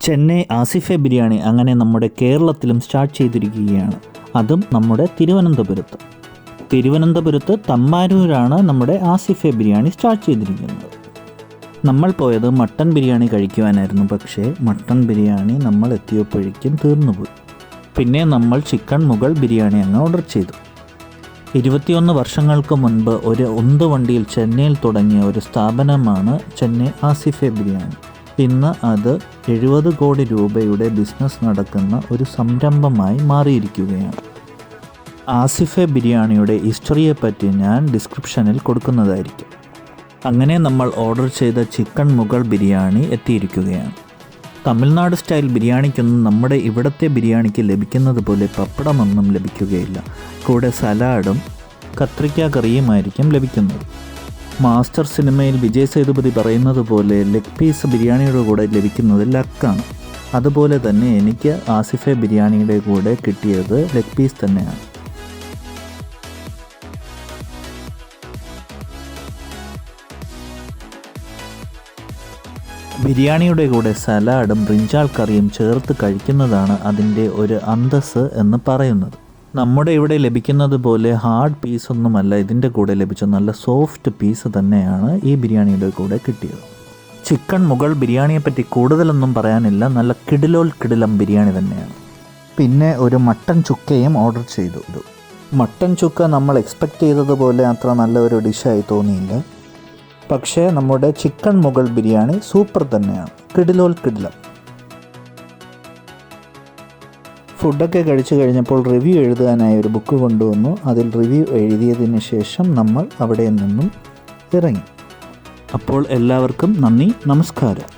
ചെന്നൈ ആസിഫെ ബിരിയാണി അങ്ങനെ നമ്മുടെ കേരളത്തിലും സ്റ്റാർട്ട് ചെയ്തിരിക്കുകയാണ്. അതും നമ്മുടെ തിരുവനന്തപുരത്ത് തമ്പാനൂരാണ് നമ്മുടെ ആസിഫെ ബിരിയാണി സ്റ്റാർട്ട് ചെയ്തിരിക്കുന്നത്. നമ്മൾ പോയത് മട്ടൻ ബിരിയാണി കഴിക്കുവാനായിരുന്നു. പക്ഷേ മട്ടൻ ബിരിയാണി നമ്മൾ എത്തിയപ്പോഴേക്കും തീർന്നുപോയി. പിന്നെ നമ്മൾ ചിക്കൻ മുഗൾ ബിരിയാണി അങ്ങ് ഓർഡർ ചെയ്തു. 21 വർഷങ്ങൾക്ക് മുൻപ് ഒരു ഉന്തുവണ്ടിയിൽ ചെന്നൈയിൽ തുടങ്ങിയ ഒരു സ്ഥാപനമാണ് ചെന്നൈ ആസിഫെ ബിരിയാണി. ഇന്ന് അത് 70 കോടി രൂപയുടെ ബിസിനസ് നടക്കുന്ന ഒരു സംരംഭമായി മാറിയിരിക്കുകയാണ്. ആസിഫെ ബിരിയാണിയുടെ ഹിസ്റ്ററിയെപ്പറ്റി ഞാൻ ഡിസ്ക്രിപ്ഷനിൽ കൊടുക്കുന്നതായിരിക്കും. അങ്ങനെ നമ്മൾ ഓർഡർ ചെയ്ത ചിക്കൻ മുഗൾ ബിരിയാണി എത്തിയിരിക്കുകയാണ്. തമിഴ്നാട് സ്റ്റൈൽ ബിരിയാണിക്കൊന്നും നമ്മുടെ ഇവിടുത്തെ ബിരിയാണിക്ക് ലഭിക്കുന്നത് പോലെ പപ്പടമൊന്നും ലഭിക്കുകയില്ല. കൂടെ സലാഡും കത്രിക്ക കറിയുമായിരിക്കും ലഭിക്കുന്നത്. മാസ്റ്റർ സിനിമയിൽ വിജയ് സേതുപതി പറയുന്നത് പോലെ ലെഗ് പീസ് ബിരിയാണിയുടെ കൂടെ ലഭിക്കുന്നത് ലക്കാണ്. അതുപോലെ തന്നെ എനിക്ക് ആസിഫെ ബിരിയാണിയുടെ കൂടെ കിട്ടിയത് ലെഗ് പീസ് തന്നെയാണ്. ബിരിയാണിയുടെ കൂടെ സലാഡും ബ്രിഞ്ചാൾ കറിയും ചേർത്ത് കഴിക്കുന്നതാണ് അതിൻ്റെ ഒരു അന്തസ്സ് എന്ന് പറയുന്നത്. നമ്മുടെ ഇവിടെ ലഭിക്കുന്നത് പോലെ ഹാർഡ് പീസൊന്നുമല്ല ഇതിൻ്റെ കൂടെ ലഭിച്ച നല്ല സോഫ്റ്റ് പീസ് തന്നെയാണ് ഈ ബിരിയാണിയുടെ കൂടെ കിട്ടിയത്. ചിക്കൻ മുഗൾ ബിരിയാണിയെപ്പറ്റി കൂടുതലൊന്നും പറയാനില്ല. നല്ല കിടിലം ബിരിയാണി തന്നെയാണ്. പിന്നെ ഒരു മട്ടൻ ചുക്കയും ഓർഡർ ചെയ്തു. മട്ടൻ ചുക്ക നമ്മൾ എക്സ്പെക്റ്റ് ചെയ്തതുപോലെ അത്ര നല്ല ഒരു ഡിഷായി തോന്നിയില്ല. പക്ഷേ നമ്മുടെ ചിക്കൻ മുഗൾ ബിരിയാണി സൂപ്പർ തന്നെയാണ്. കിടിലം. ഫുഡൊക്കെ കഴിച്ചു കഴിഞ്ഞപ്പോൾ റിവ്യൂ എഴുതാനായി ഒരു ബുക്ക് കൊണ്ടുവന്നു. അതിൽ റിവ്യൂ എഴുതിയതിന് ശേഷം നമ്മൾ അവിടെ നിന്നും ഇറങ്ങി. അപ്പോൾ എല്ലാവർക്കും നന്ദി, നമസ്കാരം.